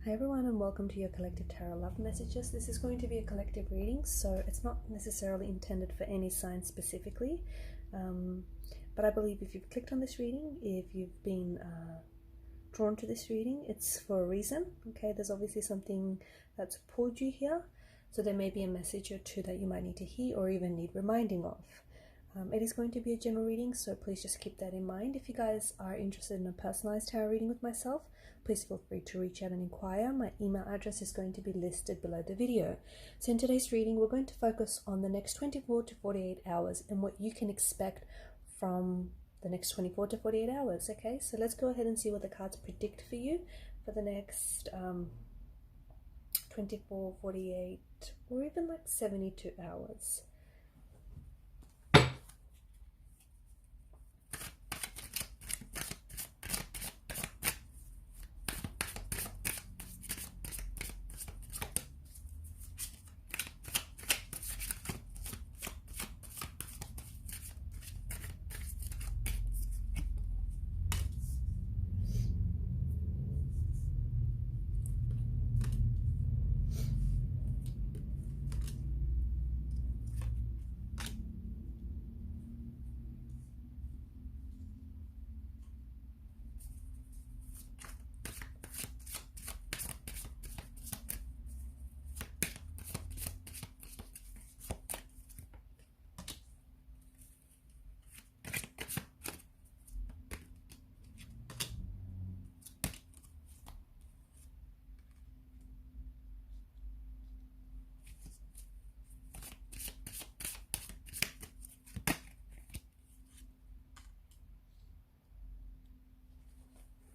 Hi everyone, and welcome to your collective tarot love messages. This is going to be a collective reading, so it's not necessarily intended for any sign specifically, but I believe if you've clicked on this reading, if you've been drawn to this reading, it's for a reason. Okay, there's obviously something that's pulled you here, so there may be a message or two that you might need to hear or even need reminding of. It is going to be a general reading, so please just keep that in mind. If you guys are interested in a personalized tarot reading with myself, please feel free to reach out and inquire. My email address is going to be listed below the video. So in today's reading, we're going to focus on the next 24 to 48 hours and what you can expect from the next 24 to 48 hours. Okay, so let's go ahead and see what the cards predict for you for the next 24, 48, or even like 72 hours.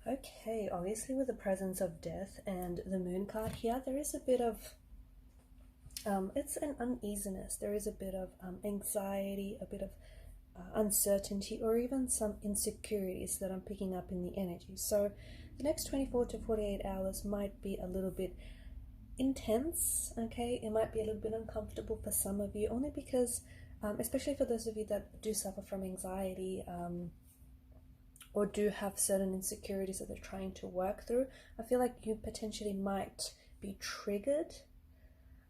Okay, obviously with the presence of death and the moon card here, there is a bit of, it's an uneasiness. There is a bit of anxiety, a bit of uncertainty, or even some insecurities that I'm picking up in the energy. So the next 24 to 48 hours might be a little bit intense, okay? It might be a little bit uncomfortable for some of you, only because, especially for those of you that do suffer from anxiety, or do have certain insecurities that they're trying to work through, I feel like you potentially might be triggered,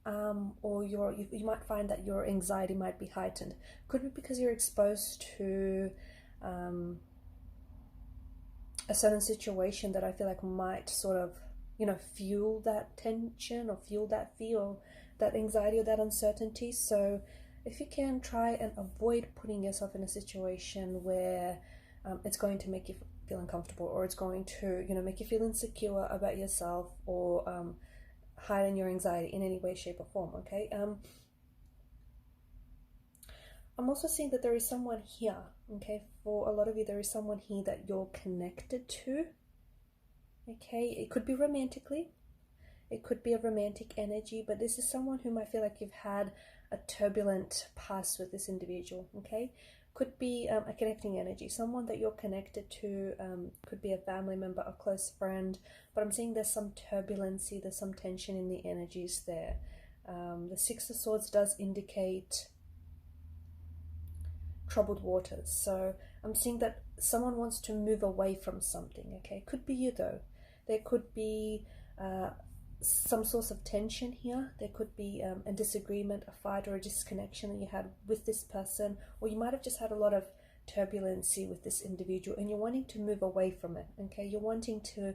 or you might find that your anxiety might be heightened. Could be because you're exposed to a certain situation that I feel like might sort of, fuel that tension or fuel that fear or that anxiety or that uncertainty. So if you can, try and avoid putting yourself in a situation where it's going to make you feel uncomfortable, or it's going to, make you feel insecure about yourself, or heighten your anxiety in any way, shape, or form. Okay. I'm also seeing that there is someone here. Okay, for a lot of you, there is someone here that you're connected to. Okay, it could be romantically, it could be a romantic energy, but this is someone whom I feel like you've had a turbulent past with this individual. Okay. Could be a connecting energy, someone that you're connected to, could be a family member, a close friend, but I'm seeing there's some turbulency, there's some tension in the energies there. The Six of Swords does indicate troubled waters, so I'm seeing that someone wants to move away from something. Okay, could be you though. There could be some source of tension here. There could be a disagreement, a fight, or a disconnection that you had with this person, or you might have just had a lot of turbulency with this individual and you're wanting to move away from it. Okay, you're wanting to,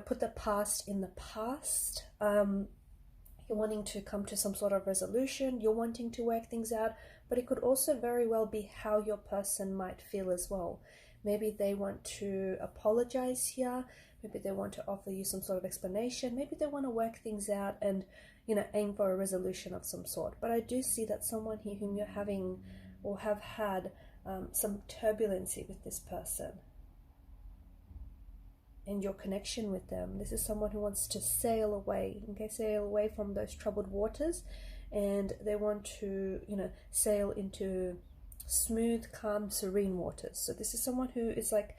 put the past in the past. You're wanting to come to some sort of resolution, you're wanting to work things out, but it could also very well be how your person might feel as well. Maybe they want to apologize here. Maybe they want to offer you some sort of explanation. Maybe they want to work things out and, aim for a resolution of some sort. But I do see that someone here whom you're having or have had some turbulency with this person and your connection with them. This is someone who wants to sail away, okay, sail away from those troubled waters, and they want to, sail into smooth, calm, serene waters. So this is someone who is like,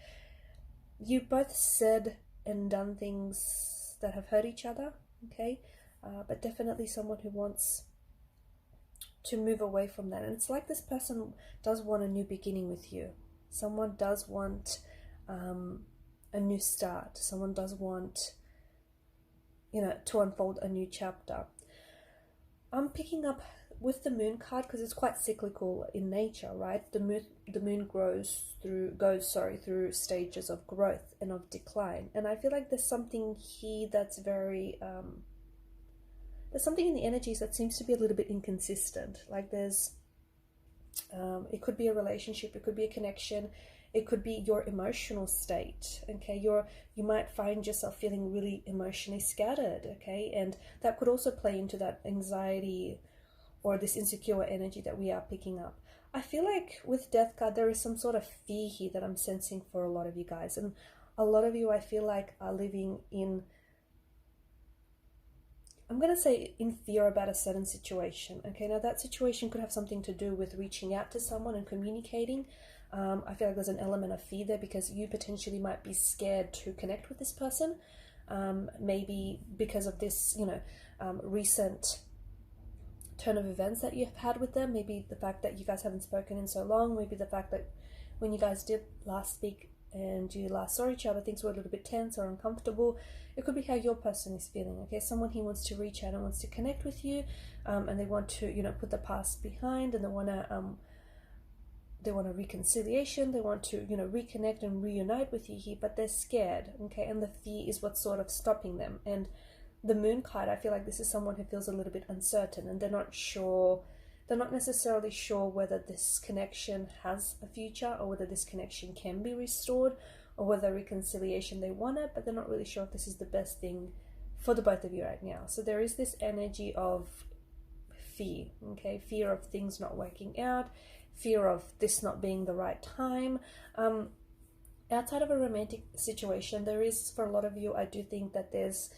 you both said and done things that have hurt each other, okay, but definitely someone who wants to move away from that. And it's like this person does want a new beginning with you. Someone does want a new start. Someone does want to unfold a new chapter. I'm picking up with the moon card because it's quite cyclical in nature, right? The moon goes through stages of growth and of decline, and I feel like there's something here that's very there's something in the energies that seems to be a little bit inconsistent. Like there's it could be a relationship, it could be a connection, it could be your emotional state. Okay, you might find yourself feeling really emotionally scattered. Okay, and that could also play into that anxiety or this insecure energy that we are picking up. I feel like with Death card, there is some sort of fear here that I'm sensing for a lot of you guys. And a lot of you, I feel like, are living in, I'm going to say, in fear about a certain situation. Okay, now that situation could have something to do with reaching out to someone and communicating. I feel like there's an element of fear there because you potentially might be scared to connect with this person. Maybe because of this, recent turn of events that you've had with them, maybe the fact that you guys haven't spoken in so long, maybe the fact that when you guys did last speak and you last saw each other, things were a little bit tense or uncomfortable. It could be how your person is feeling. Okay, someone here wants to reach out and wants to connect with you, and they want to put the past behind, and they want a reconciliation, they want to reconnect and reunite with you here, but they're scared. Okay, and the fear is what's sort of stopping them. And the moon card, I feel like this is someone who feels a little bit uncertain, and they're not necessarily sure whether this connection has a future or whether this connection can be restored or whether reconciliation they want it, but they're not really sure if this is the best thing for the both of you right now. So there is this energy of fear, okay, fear of things not working out, fear of this not being the right time. Outside of a romantic situation, there is, for a lot of you, I do think that there's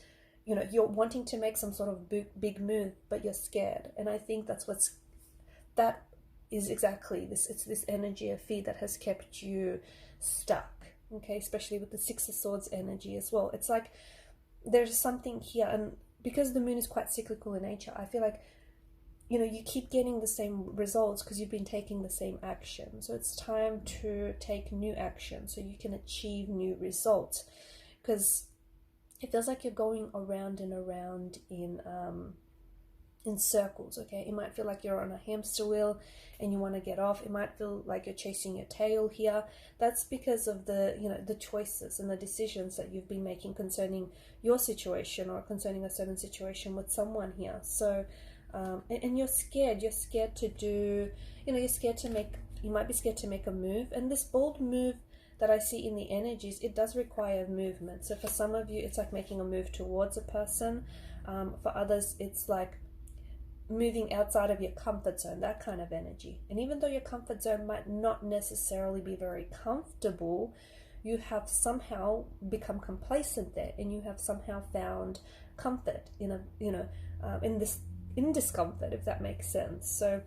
you're wanting to make some sort of big move, but you're scared. And I think that is exactly this. It's this energy of fear that has kept you stuck. Okay, especially with the Six of Swords energy as well. It's like there's something here, and because the moon is quite cyclical in nature, I feel like you keep getting the same results because you've been taking the same action. So it's time to take new action so you can achieve new results, because it feels like you're going around and around in circles. Okay, it might feel like you're on a hamster wheel and you want to get off. It might feel like you're chasing your tail here. That's because of the choices and the decisions that you've been making concerning your situation or concerning a certain situation with someone here. So and you're scared to do, you might be scared to make a move. And this bold move that I see in the energies, it does require movement. So for some of you, it's like making a move towards a person. For others, it's like moving outside of your comfort zone, that kind of energy. And even though your comfort zone might not necessarily be very comfortable, you have somehow become complacent there, and you have somehow found comfort in discomfort, if that makes sense. So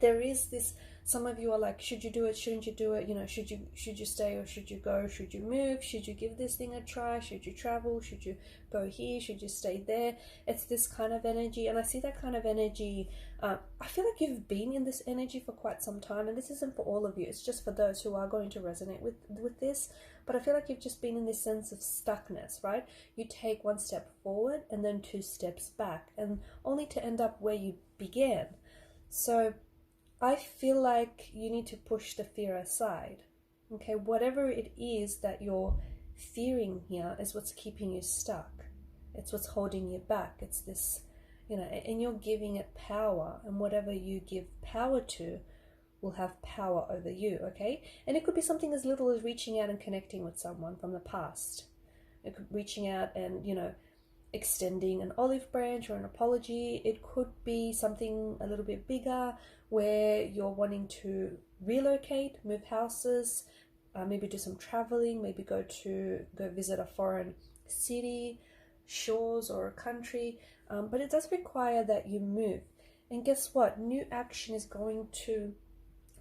there is this, some of you are like, should you do it, shouldn't you do it, should you stay or should you go, should you move, should you give this thing a try, should you travel, should you go here, should you stay there? It's this kind of energy, and I see that kind of energy. I feel like you've been in this energy for quite some time, and this isn't for all of you, it's just for those who are going to resonate with this. But I feel like you've just been in this sense of stuckness, right? You take one step forward and then 2 steps back, and only to end up where you began. So I feel like you need to push the fear aside. Okay, whatever it is that you're fearing here is what's keeping you stuck. It's what's holding you back. It's this, and you're giving it power, and whatever you give power to will have power over you, okay? And it could be something as little as reaching out and connecting with someone from the past. It could be reaching out and, extending an olive branch or an apology. It could be something a little bit bigger where you're wanting to relocate, move houses, maybe do some traveling, maybe go visit a foreign city, shores, or a country. But it does require that you move. And guess what? New action is going to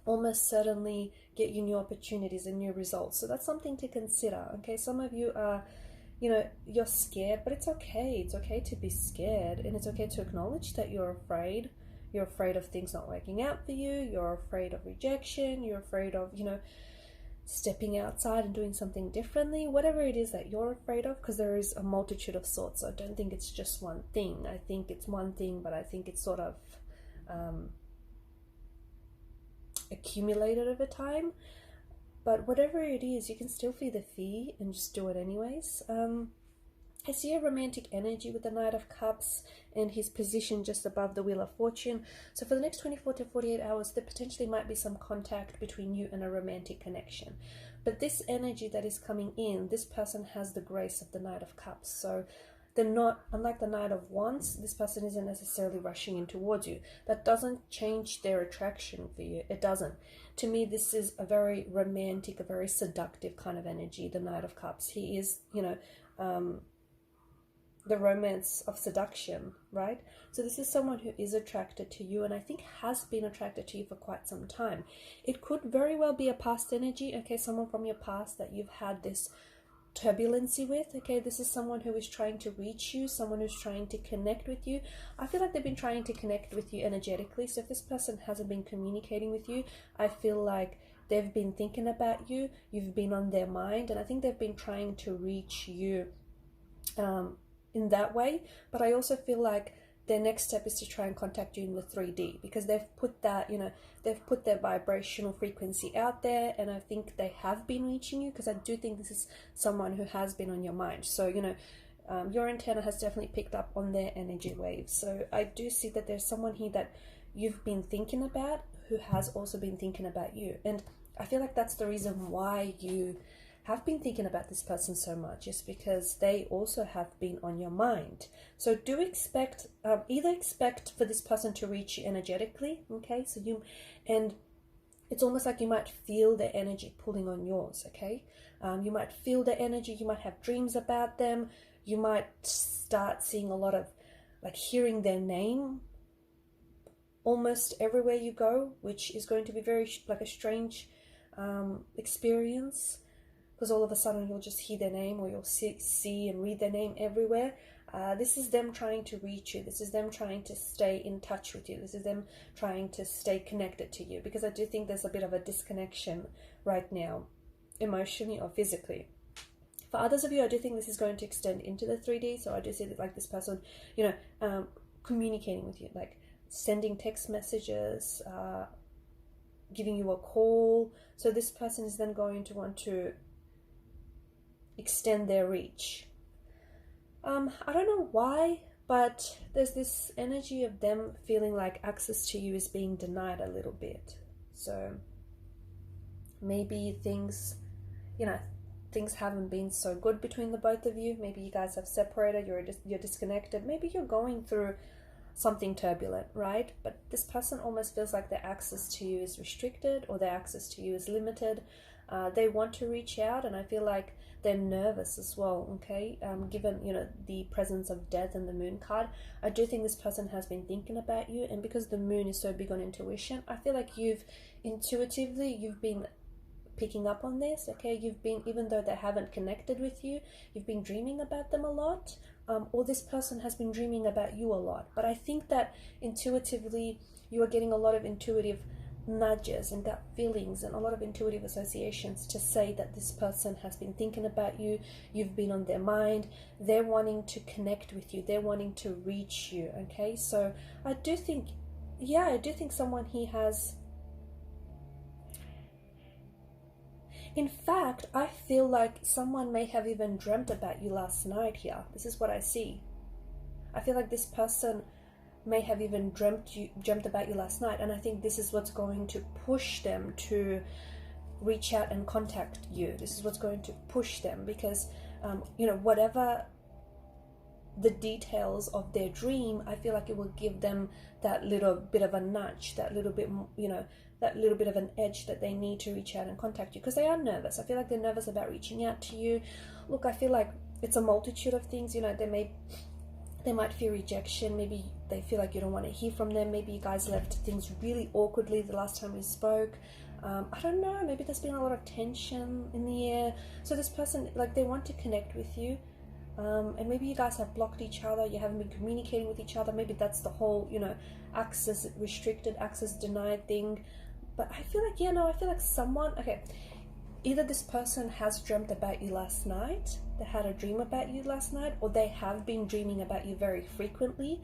almost certainly get you new opportunities and new results. So that's something to consider. Okay, some of you are, you're scared, but it's okay. It's okay to be scared, and it's okay to acknowledge that you're afraid. You're afraid of things not working out for you. You're afraid of rejection. You're afraid of, stepping outside and doing something differently, whatever it is that you're afraid of, because there is a multitude of sorts. So I don't think it's just one thing. I think it's one thing, but I think it's sort of accumulated over time. But whatever it is, you can still feel the fear and just do it anyways. I see a romantic energy with the Knight of Cups and his position just above the Wheel of Fortune. So for the next 24 to 48 hours, there potentially might be some contact between you and a romantic connection. But this energy that is coming in, this person has the grace of the Knight of Cups. So they're not, unlike the Knight of Wands, this person isn't necessarily rushing in towards you. That doesn't change their attraction for you. It doesn't. To me, this is a very romantic, a very seductive kind of energy, the Knight of Cups. He is, the romance of seduction, right? So this is someone who is attracted to you, and I think has been attracted to you for quite some time. It could very well be a past energy, okay, someone from your past that you've had this turbulency with, okay? This is someone who is trying to reach you, someone who's trying to connect with you. I feel like they've been trying to connect with you energetically. So if this person hasn't been communicating with you, I feel like they've been thinking about you, you've been on their mind, and I think they've been trying to reach you in that way. But I also feel like their next step is to try and contact you in the 3D, because they've put that, they've put their vibrational frequency out there, and I think they have been reaching you, because I do think this is someone who has been on your mind. So, your antenna has definitely picked up on their energy waves. So I do see that there's someone here that you've been thinking about who has also been thinking about you. And I feel like that's the reason why you have been thinking about this person so much, is because they also have been on your mind. So do expect, either expect for this person to reach you energetically, okay? So and it's almost like you might feel their energy pulling on yours, okay? You might feel their energy, you might have dreams about them, you might start seeing a lot of, like, hearing their name almost everywhere you go, which is going to be very, like, a strange experience, because all of a sudden you'll just hear their name, or you'll see and read their name everywhere. This is them trying to reach you. This is them trying to stay in touch with you. This is them trying to stay connected to you, because I do think there's a bit of a disconnection right now, emotionally or physically. For others of you, I do think this is going to extend into the 3D. So I do see that, like, this person, communicating with you, like sending text messages, giving you a call. So this person is then going to want to extend their reach. I don't know why, but there's this energy of them feeling like access to you is being denied a little bit. So maybe things haven't been so good between the both of you. Maybe you guys have separated, you're disconnected. Maybe you're going through something turbulent, right? But this person almost feels like their access to you is restricted, or their access to you is limited. They want to reach out, and I feel like they're nervous as well, okay? Given, the presence of death and the moon card, I do think this person has been thinking about you, and because the moon is so big on intuition, I feel like you've been picking up on this, okay? Even though they haven't connected with you, you've been dreaming about them a lot, or this person has been dreaming about you a lot. But I think that intuitively, you are getting a lot of intuitive nudges and gut feelings and a lot of intuitive associations to say that this person has been thinking about you, you've been on their mind, they're wanting to connect with you, they're wanting to reach you, okay? So I do think someone here has, in fact, I feel like someone may have even dreamt about you last night here. This is what I see. I feel like this person may have even dreamt about you last night, and I think this is what's going to push them to reach out and contact you. This is what's going to push them, because whatever the details of their dream, I feel like it will give them that little bit of a nudge, that little bit of an edge that they need to reach out and contact you, because they are nervous. I feel like they're nervous about reaching out to you. Look, I feel like it's a multitude of things. They might fear rejection. Maybe they feel like you don't want to hear from them. Maybe you guys left things really awkwardly the last time we spoke. I don't know. Maybe there's been a lot of tension in the air. So this person, like, they want to connect with you. And maybe you guys have blocked each other. You haven't been communicating with each other. Maybe that's the whole, access restricted, access denied thing. But I feel like, I feel like someone, okay, either this person has dreamt about you last night, they had a dream about you last night, or they have been dreaming about you very frequently.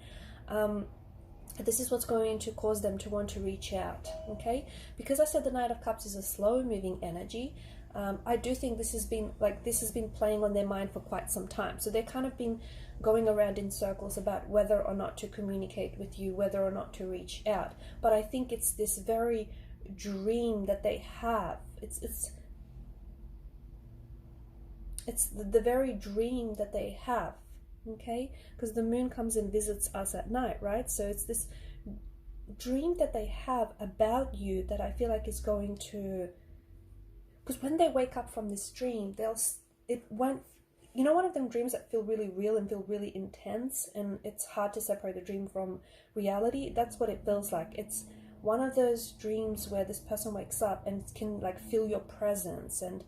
This is what's going to cause them to want to reach out, okay? Because I said the Knight of Cups is a slow moving energy, I do think this has been playing on their mind for quite some time. So they've kind of been going around in circles about whether or not to communicate with you, whether or not to reach out. But I think it's this very dream that they have. It's the very dream that they have, okay? Because the moon comes and visits us at night, right? So it's this dream that they have about you that I feel like is going to, because when they wake up from this dream, one of them dreams that feel really real and feel really intense, and it's hard to separate the dream from reality. That's what it feels like. It's one of those dreams where this person wakes up and can like feel your presence, and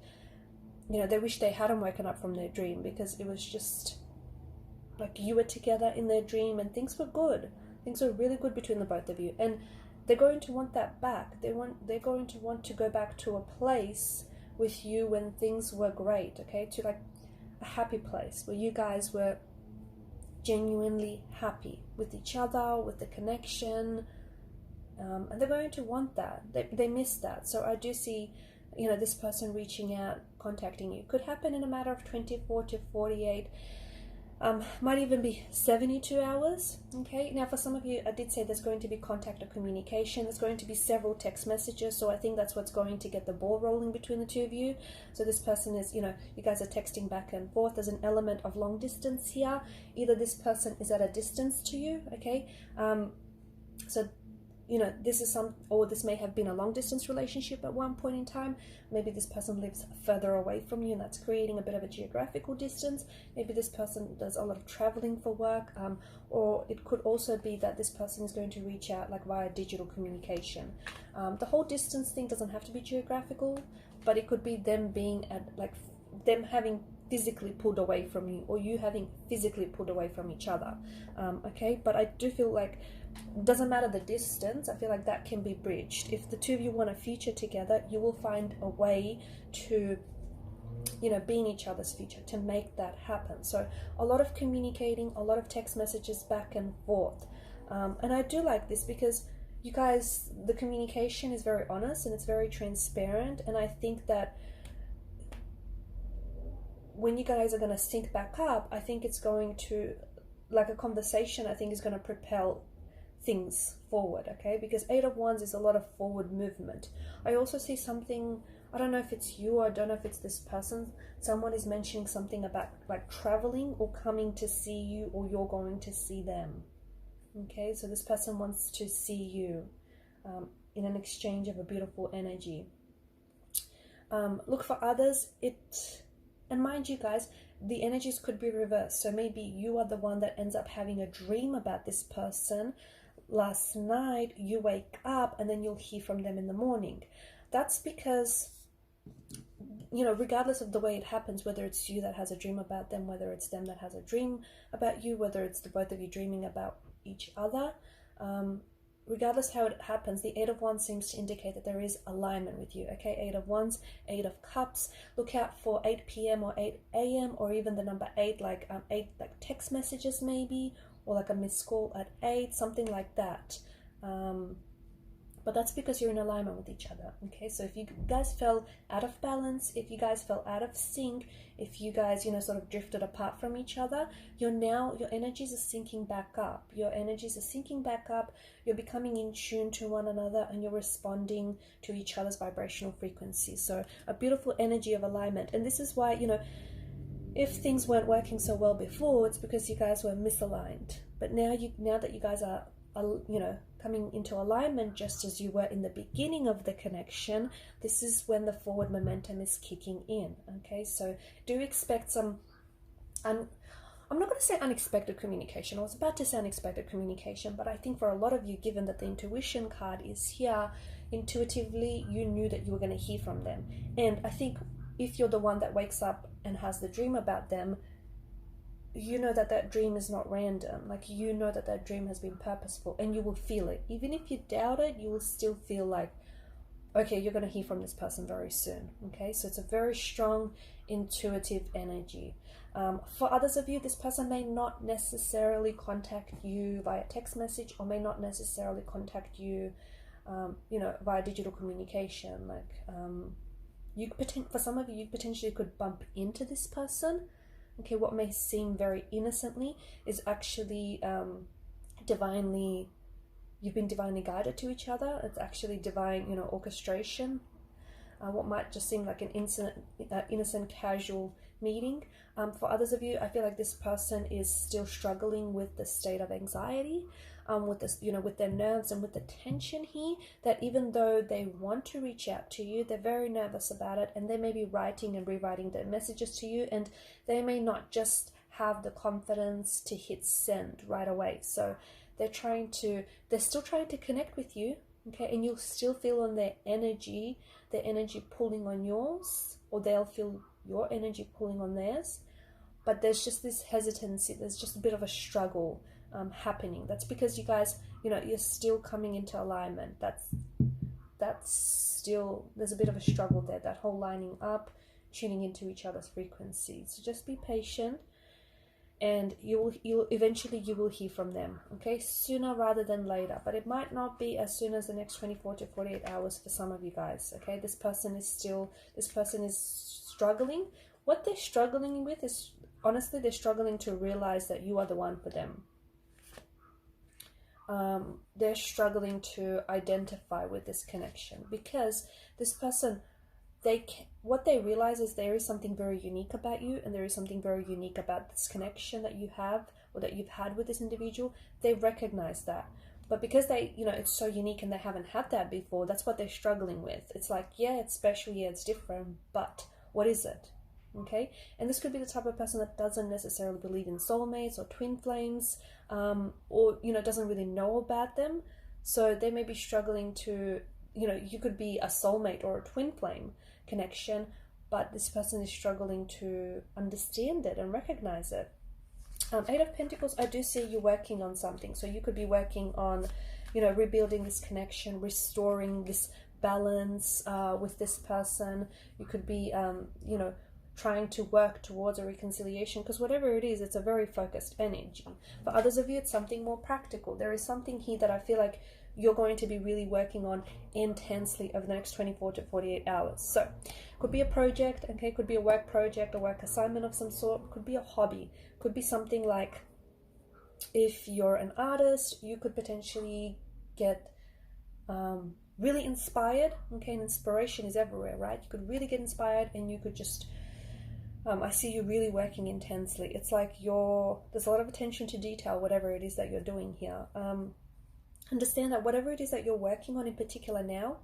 they wish they hadn't woken up from their dream, because it was just like you were together in their dream and things were good. Things were really good between the both of you, and they're going to want that back. They're going to want to go back to a place with you when things were great, okay? To like a happy place where you guys were genuinely happy with each other, with the connection, and they're going to want that. They miss that. So I do see this person reaching out, contacting you. Could happen in a matter of 24 to 48, might even be 72 hours, okay? Now, for some of you, I did say there's going to be contact or communication. There's going to be several text messages, so I think that's what's going to get the ball rolling between the two of you. So this person is, you guys are texting back and forth. There's an element of long distance here. Either this person is at a distance to you, okay? So this may have been a long distance relationship at one point in time. Maybe this person lives further away from you, and that's creating a bit of a geographical distance. Maybe this person does a lot of traveling for work, or it could also be that this person is going to reach out like via digital communication. The whole distance thing doesn't have to be geographical, but it could be them being at them having physically pulled away from you, or you having physically pulled away from each other, okay? But I do feel like doesn't matter the distance. I feel like that can be bridged. If the two of you want a future together, you will find a way to be in each other's future, to make that happen. So a lot of communicating, a lot of text messages back and forth, and I do like this because you guys, the communication is very honest and it's very transparent, and I think that when you guys are going to sync back up, I think it's going to, like a conversation, I think is going to propel things forward, okay? Because 8 of Wands is a lot of forward movement. I also see something, I don't know if it's you, or I don't know if it's this person, someone is mentioning something about like traveling or coming to see you, or you're going to see them, okay? So this person wants to see you in an exchange of a beautiful energy. Look, for others, and mind you guys, the energies could be reversed. So maybe you are the one that ends up having a dream about this person last night, you wake up, and then you'll hear from them in the morning. That's because, regardless of the way it happens, whether it's you that has a dream about them, whether it's them that has a dream about you, whether it's the both of you dreaming about each other, regardless how it happens, the 8 of Wands seems to indicate that there is alignment with you, okay? 8 of Wands, 8 of Cups. Look out for 8 p.m. or 8 a.m. or even the number 8, like 8 like text messages maybe, or like a missed call at 8, something like that. But that's because you're in alignment with each other, okay? So if you guys fell out of balance, if you guys fell out of sync, if you guys, sort of drifted apart from each other, your energies are syncing back up. Your energies are syncing back up. You're becoming in tune to one another, and you're responding to each other's vibrational frequency. So a beautiful energy of alignment. And this is why, if things weren't working so well before, it's because you guys were misaligned. But now that you guys are, coming into alignment just as you were in the beginning of the connection, this is when the forward momentum is kicking in, okay? So do expect some, I'm not going to say unexpected communication. I was about to say unexpected communication, but I think for a lot of you, given that the intuition card is here, intuitively you knew that you were going to hear from them. And I think if you're the one that wakes up and has the dream about them, you know that dream is not random. Like, you know that dream has been purposeful, and you will feel it. Even if you doubt it, you will still feel like, okay, you're going to hear from this person very soon. Okay, so it's a very strong intuitive energy. For others of you, this person may not necessarily contact you via text message, or may not necessarily contact you, via digital communication. For some of you, you potentially could bump into this person. Okay, what may seem very innocently is actually you've been divinely guided to each other. It's actually divine, orchestration. What might just seem like an innocent casual meeting. For others of you, I feel like this person is still struggling with the state of anxiety, with this, with their nerves and with the tension here, that even though they want to reach out to you, they're very nervous about it, and they may be writing and rewriting their messages to you, and they may not just have the confidence to hit send right away. So they're still trying to connect with you, okay, and you'll still feel on their energy pulling on yours, or they'll feel your energy pulling on theirs. But there's just this hesitancy, there's just a bit of a struggle happening. That's because you guys, you're still coming into alignment. That's still, there's a bit of a struggle there, that whole lining up, tuning into each other's frequencies. So just be patient, and you'll eventually hear from them, okay, sooner rather than later. But it might not be as soon as the next 24 to 48 hours for some of you guys, okay. This person is struggling. What they're struggling with is, honestly, they're struggling to realize that you are the one for them. They're struggling to identify with this connection, because this person, what they realize is there is something very unique about you, and there is something very unique about this connection that you have, or that you've had with this individual. They recognize that, but because they, it's so unique and they haven't had that before, that's what they're struggling with. It's like, yeah, it's special, yeah, it's different, but what is it? Okay, and this could be the type of person that doesn't necessarily believe in soulmates or twin flames, or doesn't really know about them. So they may be struggling to, you could be a soulmate or a twin flame connection, but this person is struggling to understand it and recognize it. Eight of Pentacles, I do see you working on something. So you could be working on, rebuilding this connection, restoring this balance with this person. You could be, trying to work towards a reconciliation, because whatever it is, it's a very focused energy. For others of you, it's something more practical. There is something here that I feel like you're going to be really working on intensely over the next 24 to 48 hours. So could be a project, okay, could be a work project, a work assignment of some sort, could be a hobby, could be something like, if you're an artist, you could potentially get really inspired, okay, and inspiration is everywhere, right? You could really get inspired, and you could just I see you really working intensely. It's like there's a lot of attention to detail, whatever it is that you're doing here. Understand that whatever it is that you're working on in particular now,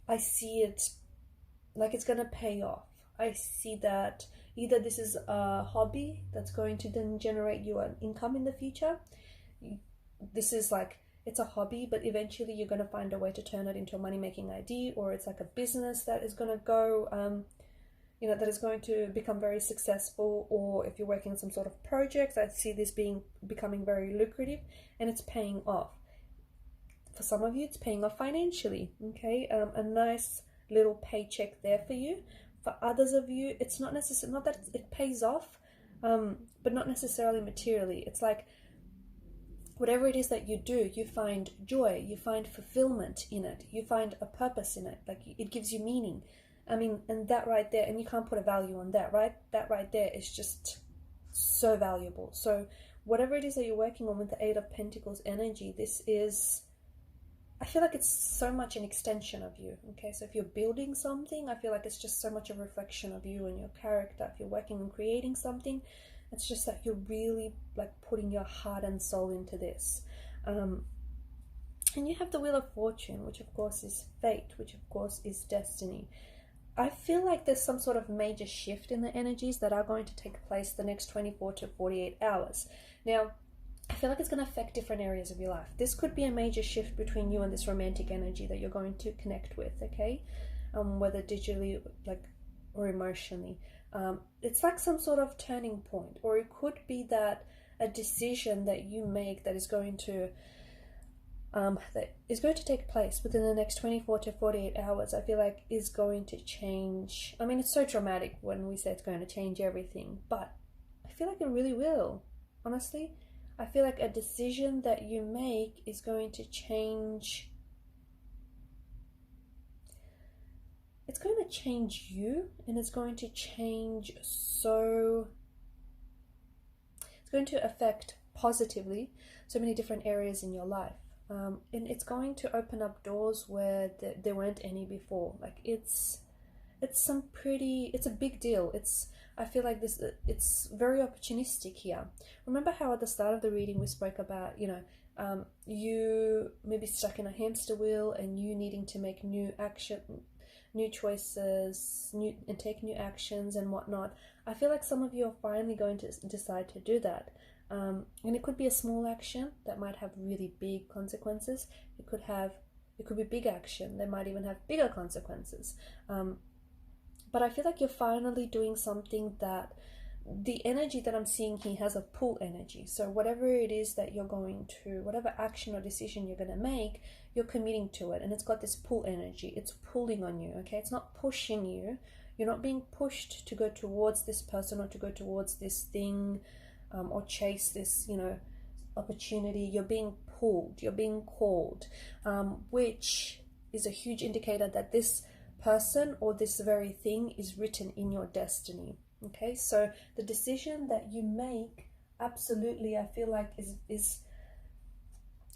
I see it like it's going to pay off. I see that either this is a hobby that's going to then generate you an income in the future. This is like, it's a hobby, but eventually you're going to find a way to turn it into a money-making idea, or it's like a business that is going to go... that is going to become very successful. Or if you're working on some sort of project, I see this becoming very lucrative, and it's paying off. For some of you, it's paying off financially, okay? A nice little paycheck there for you. For others of you, it's not that it pays off, but not necessarily materially. It's like, whatever it is that you do, you find joy, you find fulfillment in it, you find a purpose in it, like it gives you meaning. And that right there, and you can't put a value on that, right? That right there is just so valuable. So whatever it is that you're working on with the Eight of Pentacles energy, I feel like it's so much an extension of you, okay? So if you're building something, I feel like it's just so much a reflection of you and your character. If you're working on creating something, it's just that you're really like putting your heart and soul into this. And you have the Wheel of Fortune, which of course is fate, which of course is destiny. I feel like there's some sort of major shift in the energies that are going to take place the next 24 to 48 hours. Now, I feel like it's going to affect different areas of your life. This could be a major shift between you and this romantic energy that you're going to connect with, okay? Whether digitally or emotionally. It's like some sort of turning point, or it could be that a decision that you make that is going to that is going to take place within the next 24 to 48 hours, I feel like is going to change. I mean, it's so dramatic when we say it's going to change everything, but I feel like it really will. Honestly, I feel like a decision that you make is going to change. It's going to change you, and it's going to change so. It's going to affect positively so many different areas in your life. And it's going to open up doors where there weren't any before. Like it's a big deal. I feel like it's very opportunistic here. Remember how at the start of the reading we spoke about, you maybe stuck in a hamster wheel and you needing to make new choices, and take new actions and whatnot. I feel like some of you are finally going to decide to do that. And it could be a small action that might have really big consequences. It could be big action that might even have bigger consequences. But I feel like you're finally doing something that the energy that I'm seeing here has a pull energy. So whatever it is that whatever action or decision you're going to make, you're committing to it. And it's got this pull energy. It's pulling on you, okay? It's not pushing you. You're not being pushed to go towards this person or to go towards this thing, or chase this, opportunity. You're being pulled, you're being called, which is a huge indicator that this person or this very thing is written in your destiny. Okay, so the decision that you make, absolutely, I feel like is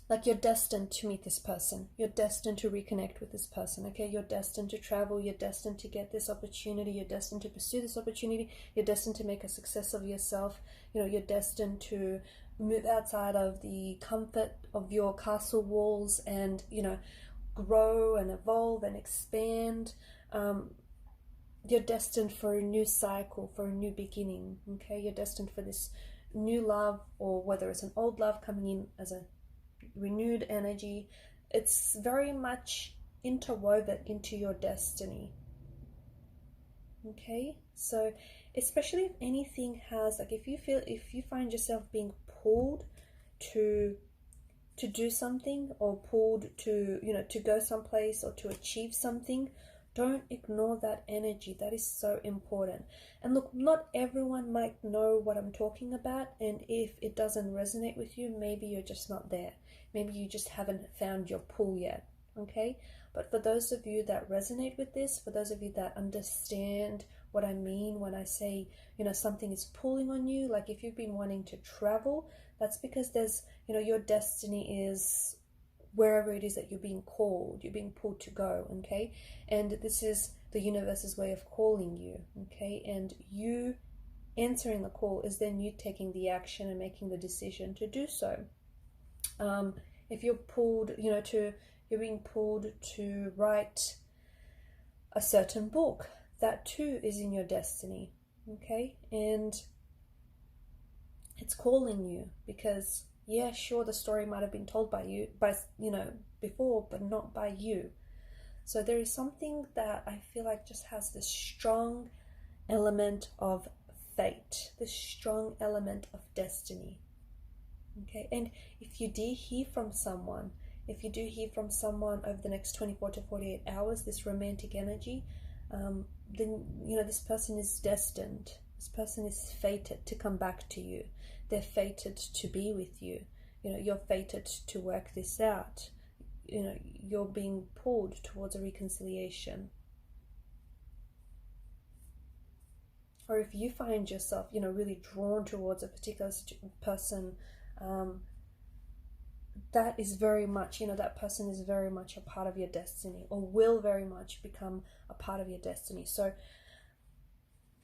like you're destined to meet this person. You're destined to reconnect with this person, okay? You're destined to travel. You're destined to get this opportunity. You're destined to pursue this opportunity. You're destined to make a success of yourself. You're destined to move outside of the comfort of your castle walls and, grow and evolve and expand. You're destined for a new cycle, for a new beginning, okay? You're destined for this new love, or whether it's an old love coming in as a renewed energy. It's very much interwoven into your destiny. Okay, so especially if anything has, like, if you find yourself being pulled to do something, or pulled to to go someplace or to achieve something, don't ignore that energy. That is so important. And look, not everyone might know what I'm talking about, and if it doesn't resonate with you, maybe you're just not there. Maybe you just haven't found your pull yet, okay? But for those of you that resonate with this, for those of you that understand what I mean when I say, something is pulling on you, like if you've been wanting to travel, that's because there's, your destiny is wherever it is that you're being called, you're being pulled to go, okay? And this is the universe's way of calling you, okay? And you answering the call is then you taking the action and making the decision to do so. If you're pulled, you're being pulled to write a certain book, that too is in your destiny, okay? And it's calling you because, yeah, sure, the story might have been told by before, but not by you. So there is something that I feel like just has this strong element of fate, this strong element of destiny. Okay, and if you do hear from someone over the next 24 to 48 hours, this romantic energy, then, this person is destined. This person is fated to come back to you. They're fated to be with you. You're fated to work this out. You're being pulled towards a reconciliation. Or if you find yourself, really drawn towards a particular person, that is very much, that person is very much a part of your destiny, or will very much become a part of your destiny. So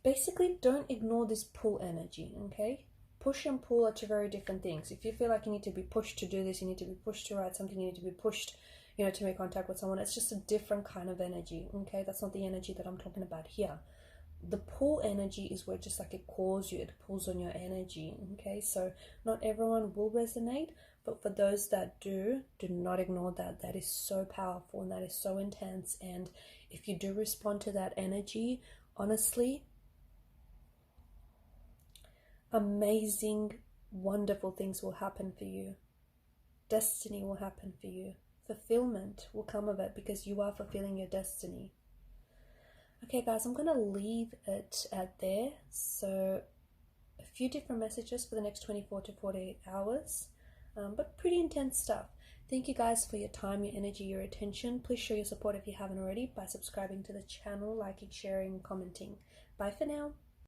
basically, don't ignore this pull energy, okay? Push and pull are two very different things. If you feel like you need to be pushed to do this, you need to be pushed to write something, you need to be pushed, to make contact with someone, it's just a different kind of energy, okay? That's not the energy that I'm talking about here. The pull energy is where just like it calls you, it pulls on your energy, okay? So not everyone will resonate, but for those that do not ignore that. That is so powerful and that is so intense. And if you do respond to that energy, honestly, amazing, wonderful things will happen for you. destiny will happen for you. Fulfillment will come of it because you are fulfilling your destiny. Okay guys, I'm going to leave it at there. So a few different messages for the next 24 to 48 hours, but pretty intense stuff. Thank you guys for your time, your energy, your attention. Please show your support if you haven't already by subscribing to the channel, liking, sharing, commenting. Bye for now.